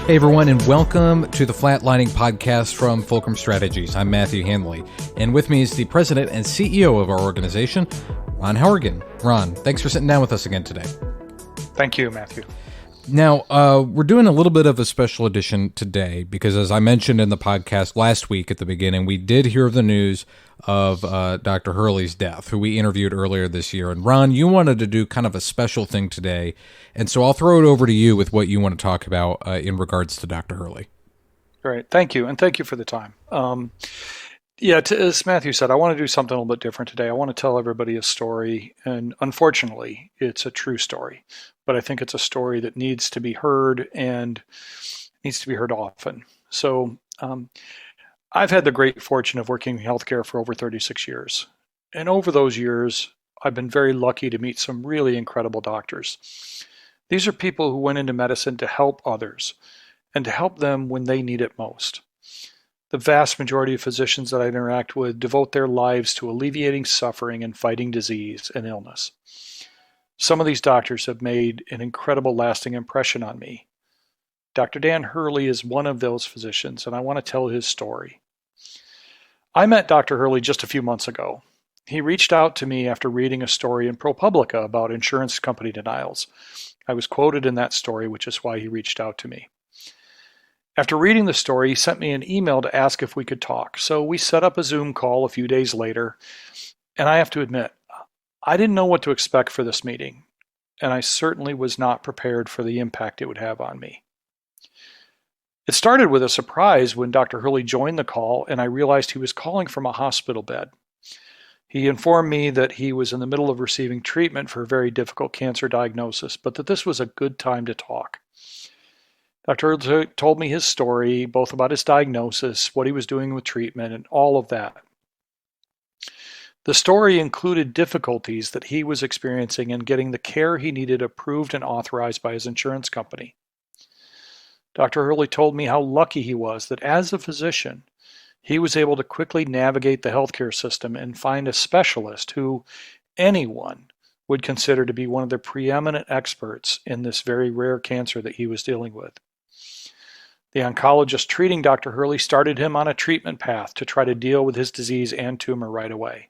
Hey everyone, and welcome to the FLATLINING Podcast from Fulcrum Strategies. I'm Matthew Hanley, and with me is the president and CEO of our organization, Ron Howrigon. Ron, thanks for sitting down with us again today. Thank you, Matthew. Now, we're doing a little bit of a special edition today because, as I mentioned in the podcast last week at the beginning, we did hear the news of Dr. Hurley's death, who we interviewed earlier this year. And Ron, you wanted to do kind of a special thing today, and so I'll throw it over to you with what you want to talk about in regards to Dr. Hurley. Great. Thank you, and thank you for the time. As Matthew said, I want to do something a little bit different today. I want to tell everybody a story, and unfortunately, it's a true story. But I think it's a story that needs to be heard and needs to be heard often. So I've had the great fortune of working in healthcare for over 36 years. And over those years, I've been very lucky to meet some really incredible doctors. These are people who went into medicine to help others and to help them when they need it most. The vast majority of physicians that I interact with devote their lives to alleviating suffering and fighting disease and illness. Some of these doctors have made an incredible lasting impression on me. Dr. Dan Hurley is one of those physicians, and I want to tell his story. I met Dr. Hurley just a few months ago. He reached out to me after reading a story in ProPublica about insurance company denials. I was quoted in that story, which is why he reached out to me. After reading the story, he sent me an email to ask if we could talk. So we set up a Zoom call a few days later, and I have to admit, I didn't know what to expect for this meeting, and I certainly was not prepared for the impact it would have on me. It started with a surprise when Dr. Hurley joined the call and I realized he was calling from a hospital bed. He informed me that he was in the middle of receiving treatment for a very difficult cancer diagnosis, but that this was a good time to talk. Dr. Hurley told me his story, both about his diagnosis, what he was doing with treatment, and all of that. The story included difficulties that he was experiencing in getting the care he needed approved and authorized by his insurance company. Dr. Hurley told me how lucky he was that as a physician, he was able to quickly navigate the healthcare system and find a specialist who anyone would consider to be one of the preeminent experts in this very rare cancer that he was dealing with. The oncologist treating Dr. Hurley started him on a treatment path to try to deal with his disease and tumor right away.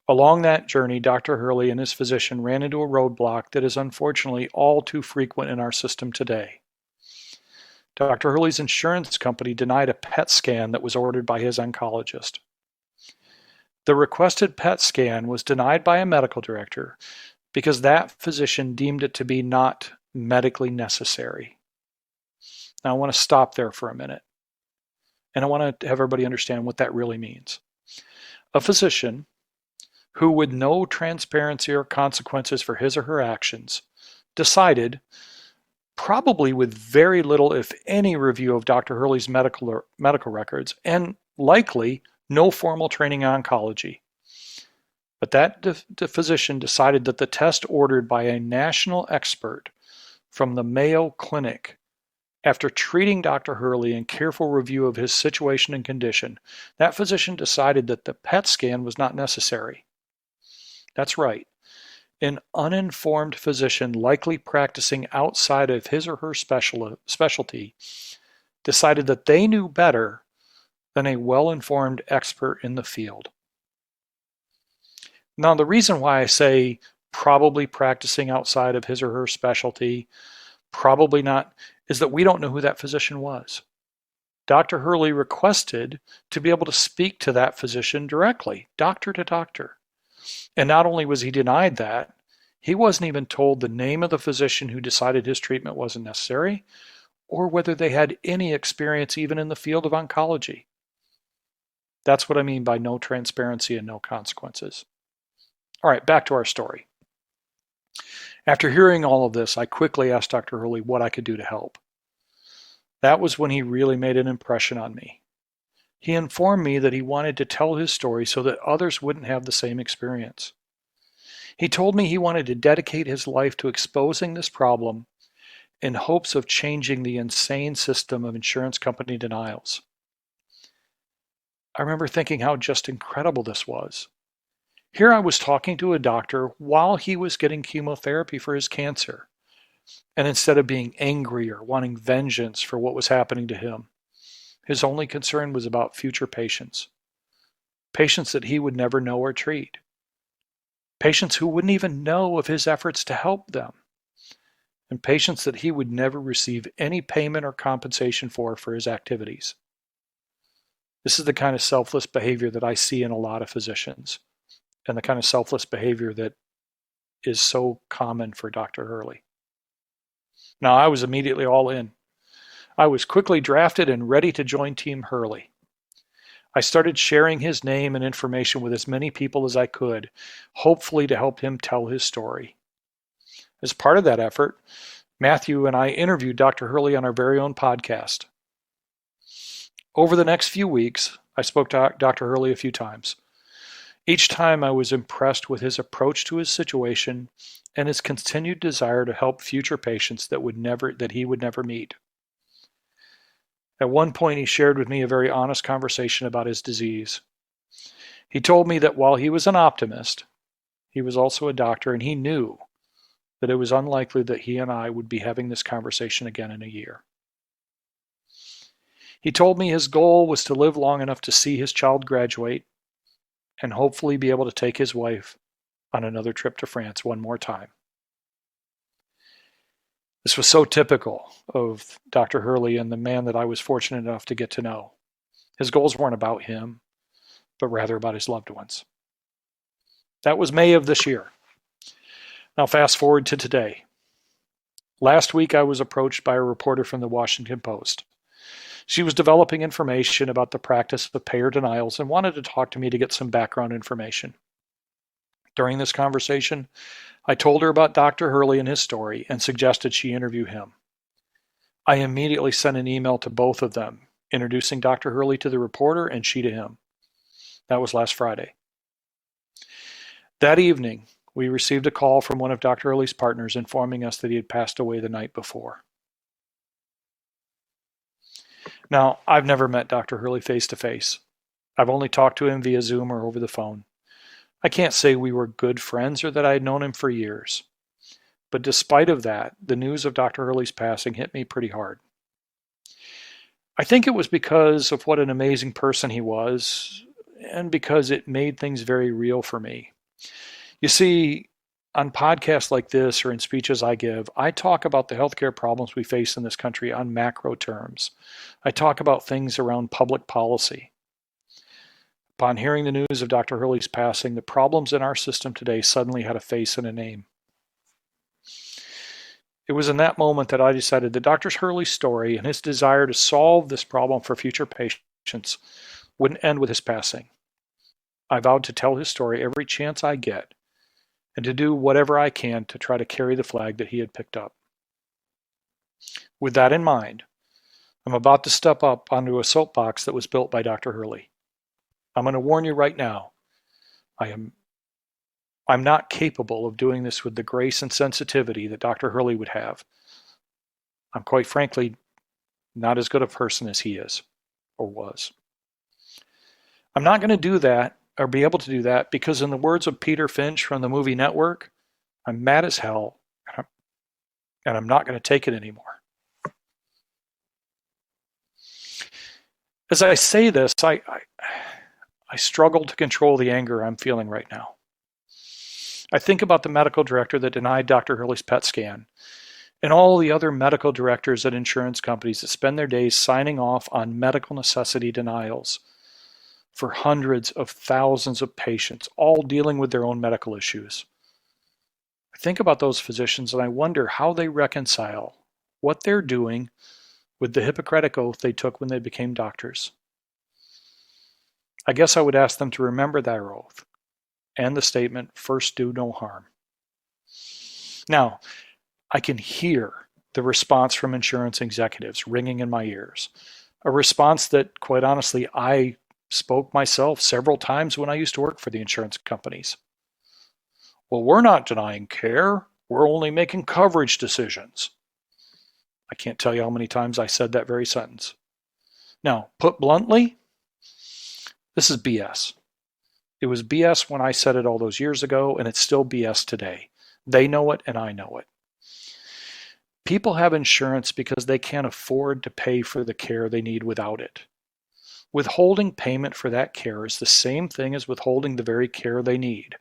Along that journey, Dr. Hurley and his physician ran into a roadblock that is unfortunately all too frequent in our system today. Dr. Hurley's insurance company denied a PET scan that was ordered by his oncologist. The requested PET scan was denied by a medical director because that physician deemed it to be not medically necessary. Now, I want to stop there for a minute, and I want to have everybody understand what that really means. A physician who, with no transparency or consequences for his or her actions, decided, probably with very little, if any, review of Dr. Hurley's medical records, and likely no formal training in oncology. But that physician decided that the test ordered by a national expert from the Mayo Clinic, after treating Dr. Hurley and careful review of his situation and condition, that physician decided that the PET scan was not necessary. That's right. An uninformed physician, likely practicing outside of his or her specialty, decided that they knew better than a well-informed expert in the field. Now, the reason why I say probably practicing outside of his or her specialty, probably not, is that we don't know who that physician was. Dr. Hurley requested to be able to speak to that physician directly, doctor to doctor. And not only was he denied that, he wasn't even told the name of the physician who decided his treatment wasn't necessary, or whether they had any experience even in the field of oncology. That's what I mean by no transparency and no consequences. All right, back to our story. After hearing all of this, I quickly asked Dr. Hurley what I could do to help. That was when he really made an impression on me. He informed me that he wanted to tell his story so that others wouldn't have the same experience. He told me he wanted to dedicate his life to exposing this problem in hopes of changing the insane system of insurance company denials. I remember thinking how just incredible this was. Here I was talking to a doctor while he was getting chemotherapy for his cancer, And instead of being angry or wanting vengeance for what was happening to him, his only concern was about future patients. Patients that he would never know or treat. Patients who wouldn't even know of his efforts to help them. And patients that he would never receive any payment or compensation for his activities. This is the kind of selfless behavior that I see in a lot of physicians, and the kind of selfless behavior that is so common for Dr. Hurley. Now, I was immediately all in. I was quickly drafted and ready to join Team Hurley. I started sharing his name and information with as many people as I could, hopefully to help him tell his story. As part of that effort, Matthew and I interviewed Dr. Hurley on our very own podcast. Over the next few weeks, I spoke to Dr. Hurley a few times. Each time I was impressed with his approach to his situation and his continued desire to help future patients that he would never meet. At one point, he shared with me a very honest conversation about his disease. He told me that while he was an optimist, he was also a doctor, and he knew that it was unlikely that he and I would be having this conversation again in a year. He told me his goal was to live long enough to see his child graduate and hopefully be able to take his wife on another trip to France one more time. This was so typical of Dr. Hurley and the man that I was fortunate enough to get to know. His goals weren't about him, but rather about his loved ones. That was May of this year. Now fast forward to today. Last week I was approached by a reporter from the Washington Post. She was developing information about the practice of payer denials and wanted to talk to me to get some background information. During this conversation, I told her about Dr. Hurley and his story and suggested she interview him. I immediately sent an email to both of them, introducing Dr. Hurley to the reporter and she to him. That was last Friday. That evening, we received a call from one of Dr. Hurley's partners informing us that he had passed away the night before. Now, I've never met Dr. Hurley face to face. I've only talked to him via Zoom or over the phone. I can't say we were good friends or that I had known him for years. But despite of that, the news of Dr. Hurley's passing hit me pretty hard. I think it was because of what an amazing person he was, and because it made things very real for me. You see, on podcasts like this or in speeches I give, I talk about the healthcare problems we face in this country on macro terms. I talk about things around public policy. Upon hearing the news of Dr. Hurley's passing, the problems in our system today suddenly had a face and a name. It was in that moment that I decided that Dr. Hurley's story and his desire to solve this problem for future patients wouldn't end with his passing. I vowed to tell his story every chance I get and to do whatever I can to try to carry the flag that he had picked up. With that in mind, I'm about to step up onto a soapbox that was built by Dr. Hurley. I'm going to warn you right now, I'm not capable of doing this with the grace and sensitivity that Dr. Hurley would have. I'm quite frankly not as good a person as he is or was. I'm not going to do that or be able to do that because, in the words of Peter Finch from the movie Network, I'm mad as hell and I'm not going to take it anymore. As I say this, I struggle to control the anger I'm feeling right now. I think about the medical director that denied Dr. Hurley's PET scan and all the other medical directors at insurance companies that spend their days signing off on medical necessity denials for hundreds of thousands of patients, all dealing with their own medical issues. I think about those physicians and I wonder how they reconcile what they're doing with the Hippocratic oath they took when they became doctors. I guess I would ask them to remember that oath and the statement, "First do no harm." Now, I can hear the response from insurance executives ringing in my ears, a response that, quite honestly, I spoke myself several times when I used to work for the insurance companies. Well, we're not denying care. We're only making coverage decisions. I can't tell you how many times I said that very sentence. Now, put bluntly, this is BS. It was BS when I said it all those years ago, and it's still BS today. They know it, and I know it. People have insurance because they can't afford to pay for the care they need without it. Withholding payment for that care is the same thing as withholding the very care they need.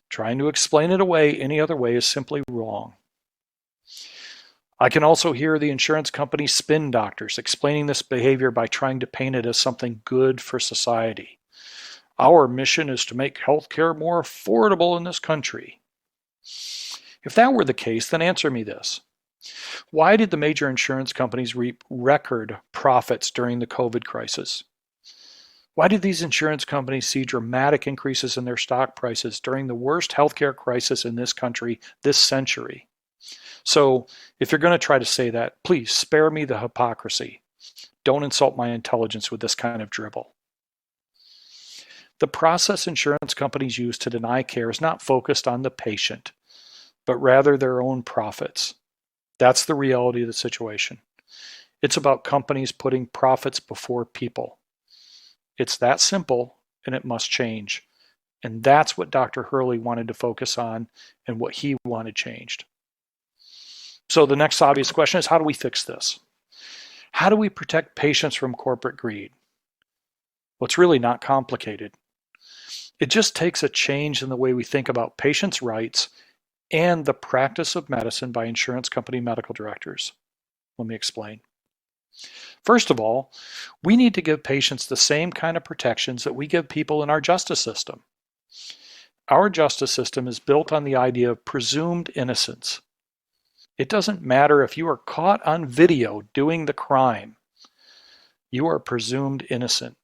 Trying to explain it away any other way is simply wrong. I can also hear the insurance company spin doctors explaining this behavior by trying to paint it as something good for society. Our mission is to make healthcare more affordable in this country. If that were the case, then answer me this. Why did the major insurance companies reap record profits during the COVID crisis? Why did these insurance companies see dramatic increases in their stock prices during the worst healthcare crisis in this country this century? So, if you're going to try to say that, please spare me the hypocrisy. Don't insult my intelligence with this kind of dribble. The process insurance companies use to deny care is not focused on the patient, but rather their own profits. That's the reality of the situation. It's about companies putting profits before people. It's that simple, and it must change. And that's what Dr. Hurley wanted to focus on and what he wanted changed. So the next obvious question is, how do we fix this? How do we protect patients from corporate greed? Well, it's really not complicated. It just takes a change in the way we think about patients' rights and the practice of medicine by insurance company medical directors. Let me explain. First of all, we need to give patients the same kind of protections that we give people in our justice system. Our justice system is built on the idea of presumed innocence. It doesn't matter if you are caught on video doing the crime. You are presumed innocent.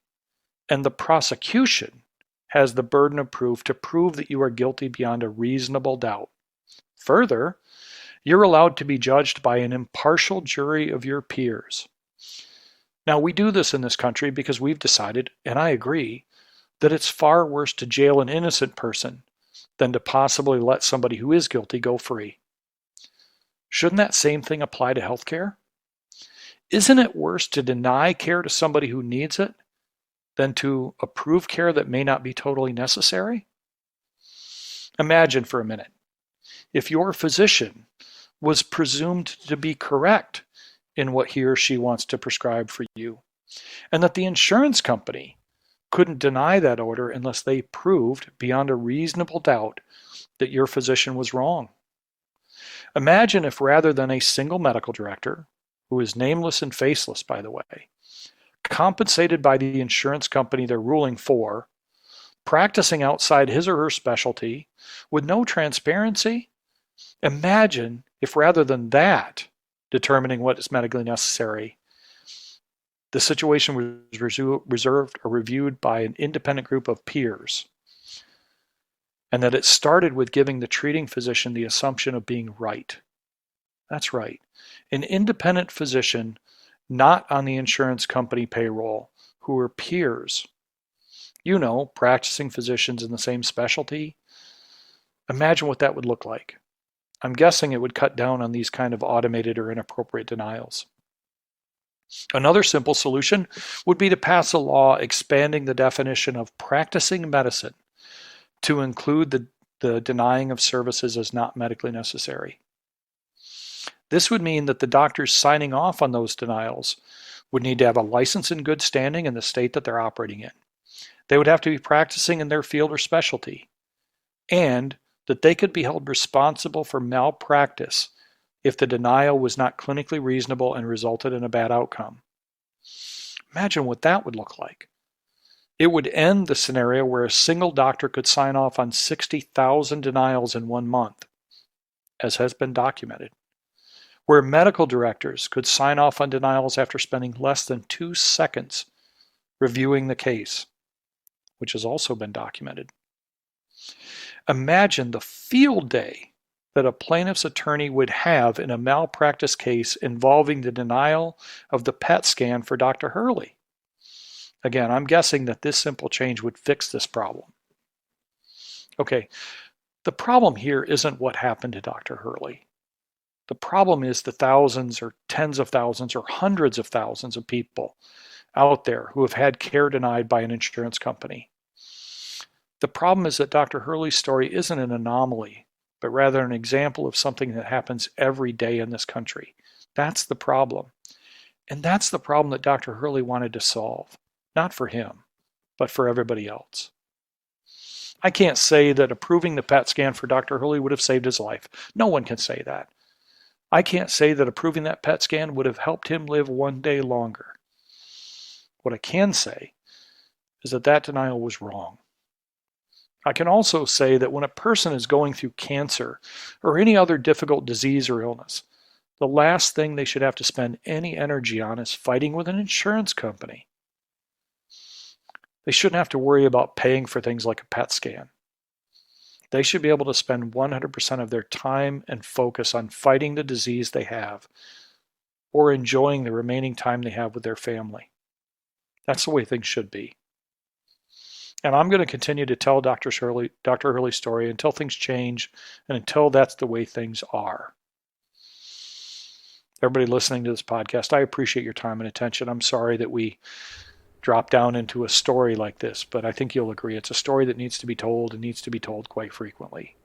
And the prosecution has the burden of proof to prove that you are guilty beyond a reasonable doubt. Further, you're allowed to be judged by an impartial jury of your peers. Now, we do this in this country because we've decided, and I agree, that it's far worse to jail an innocent person than to possibly let somebody who is guilty go free. Shouldn't that same thing apply to healthcare? Isn't it worse to deny care to somebody who needs it than to approve care that may not be totally necessary? Imagine for a minute, if your physician was presumed to be correct in what he or she wants to prescribe for you, and that the insurance company couldn't deny that order unless they proved beyond a reasonable doubt that your physician was wrong. Imagine if rather than a single medical director, who is nameless and faceless by the way, compensated by the insurance company they're ruling for, practicing outside his or her specialty with no transparency, imagine if rather than that, determining what is medically necessary, the situation was reserved or reviewed by an independent group of peers, and that it started with giving the treating physician the assumption of being right. That's right. An independent physician, not on the insurance company payroll, who were peers. You know, practicing physicians in the same specialty. Imagine what that would look like. I'm guessing it would cut down on these kind of automated or inappropriate denials. Another simple solution would be to pass a law expanding the definition of practicing medicine to include the denying of services as not medically necessary. This would mean that the doctors signing off on those denials would need to have a license in good standing in the state that they're operating in. They would have to be practicing in their field or specialty, and that they could be held responsible for malpractice if the denial was not clinically reasonable and resulted in a bad outcome. Imagine what that would look like. It would end the scenario where a single doctor could sign off on 60,000 denials in 1 month, as has been documented, where medical directors could sign off on denials after spending less than 2 seconds reviewing the case, which has also been documented. Imagine the field day that a plaintiff's attorney would have in a malpractice case involving the denial of the PET scan for Dr. Hurley. Again, I'm guessing that this simple change would fix this problem. Okay, the problem here isn't what happened to Dr. Hurley. The problem is the thousands or tens of thousands or hundreds of thousands of people out there who have had care denied by an insurance company. The problem is that Dr. Hurley's story isn't an anomaly, but rather an example of something that happens every day in this country. That's the problem. And that's the problem that Dr. Hurley wanted to solve, not for him, but for everybody else. I can't say that approving the PET scan for Dr. Hurley would have saved his life. No one can say that. I can't say that approving that PET scan would have helped him live one day longer. What I can say is that that denial was wrong. I can also say that when a person is going through cancer or any other difficult disease or illness, the last thing they should have to spend any energy on is fighting with an insurance company. They shouldn't have to worry about paying for things like a PET scan. They should be able to spend 100% of their time and focus on fighting the disease they have or enjoying the remaining time they have with their family. That's the way things should be. And I'm going to continue to tell Dr. Hurley's story until things change and until that's the way things are. Everybody listening to this podcast, I appreciate your time and attention. I'm sorry that we drop down into a story like this, but I think you'll agree it's a story that needs to be told and needs to be told quite frequently.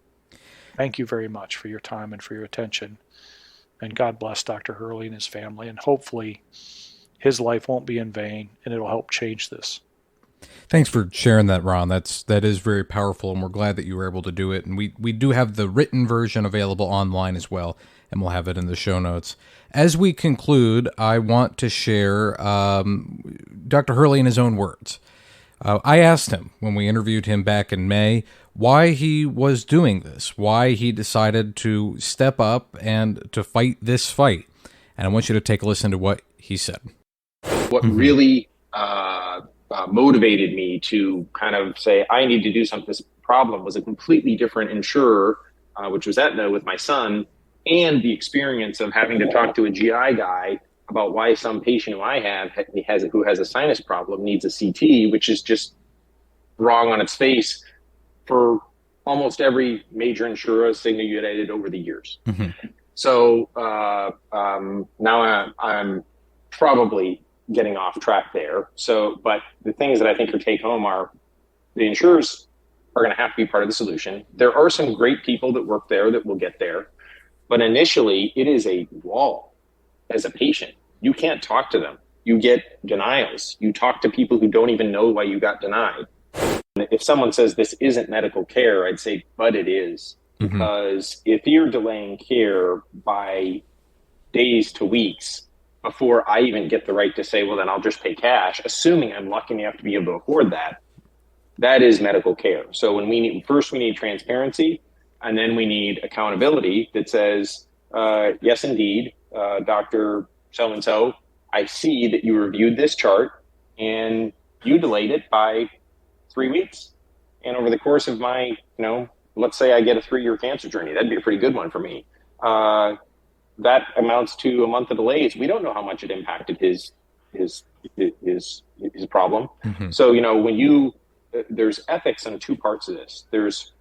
Thank you very much for your time and for your attention. And God bless Dr. Hurley and his family. And hopefully his life won't be in vain and it'll help change this. Thanks for sharing that, Ron. That is very powerful, and we're glad that you were able to do it. And we do have the written version available online as well, and we'll have it in the show notes. As we conclude, I want to share Dr. Hurley in his own words. I asked him when we interviewed him back in May why he was doing this, why he decided to step up and to fight this fight. And I want you to take a listen to what he said. What really motivated me to kind of say, I need to do something. This problem was a completely different insurer, which was Aetna with my son, and the experience of having to talk to a GI guy about why some patient who I have who has a sinus problem needs a CT, which is just wrong on its face for almost every major insurer, Cigna, United over the years. Mm-hmm. So now I'm probably getting off track there. So, but the things that I think are take home are the insurers are going to have to be part of the solution. There are some great people that work there that will get there. But initially, it is a wall as a patient. You can't talk to them. You get denials. You talk to people who don't even know why you got denied. And if someone says this isn't medical care, I'd say, but it is. Mm-hmm. Because if you're delaying care by days to weeks before I even get the right to say, well, then I'll just pay cash, assuming I'm lucky enough to be able to afford that, that is medical care. So when we need transparency, and then we need accountability that says, yes, indeed, Dr. So-and-so, I see that you reviewed this chart and you delayed it by 3 weeks. And over the course of my, let's say I get a 3-year cancer journey, that'd be a pretty good one for me. That amounts to a month of delays. We don't know how much it impacted his problem. Mm-hmm. So, when there's ethics on 2 parts of this. There's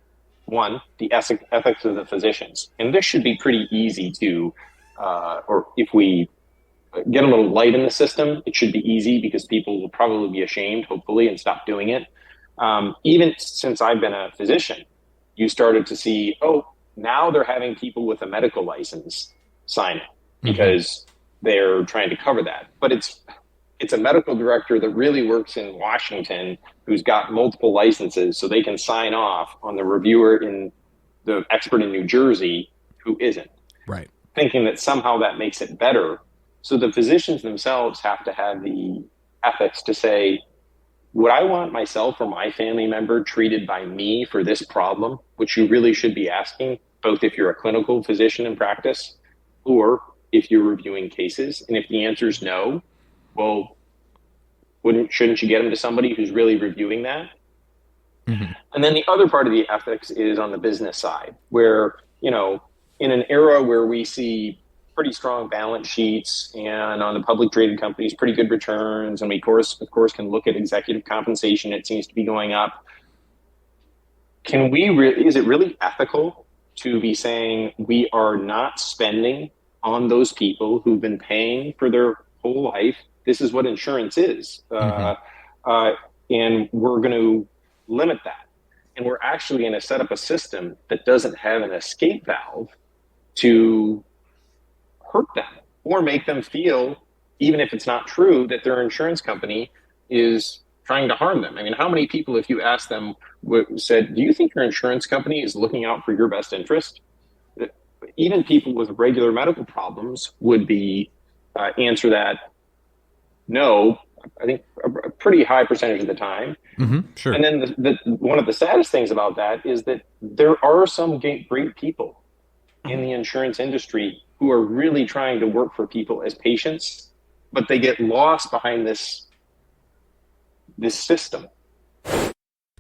one, the ethics of the physicians. And this should be pretty easy to, or if we get a little light in the system, it should be easy because people will probably be ashamed, hopefully, and stop doing it. Even since I've been a physician, you started to see, now they're having people with a medical license sign it because they're trying to cover that. But it's a medical director that really works in Washington who's got multiple licenses so they can sign off on the reviewer in the expert in New Jersey who isn't. Right. Thinking that somehow that makes it better. So the physicians themselves have to have the ethics to say, would I want myself or my family member treated by me for this problem, which you really should be asking, both if you're a clinical physician in practice or if you're reviewing cases. And if the answer is no, well, shouldn't you get them to somebody who's really reviewing that? Mm-hmm. And then the other part of the ethics is on the business side, where, in an era where we see pretty strong balance sheets and on the public traded companies, pretty good returns. And we, of course, can look at executive compensation. It seems to be going up. Is it really ethical to be saying we are not spending on those people who've been paying for their whole life? This is what insurance is. And we're going to limit that. And we're actually going to set up a system that doesn't have an escape valve to hurt them. or make them feel, even if it's not true, that their insurance company is trying to harm them. I mean, how many people, if you ask them, said, do you think your insurance company is looking out for your best interest? Even people with regular medical problems would be answer that no, I think a pretty high percentage of the time. Sure. And then one of the saddest things about that is that there are some great people in the insurance industry who are really trying to work for people as patients, but they get lost behind this system.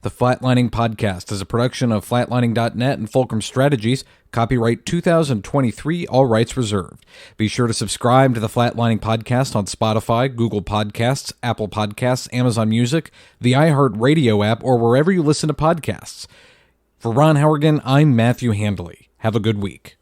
The Flatlining Podcast is a production of flatlining.net and Fulcrum Strategies. Copyright 2023, all rights reserved. Be sure to subscribe to the Flatlining Podcast on Spotify, Google Podcasts, Apple Podcasts, Amazon Music, the iHeartRadio app, or wherever you listen to podcasts. For Ron Howrigon, I'm Matthew Handley. Have a good week.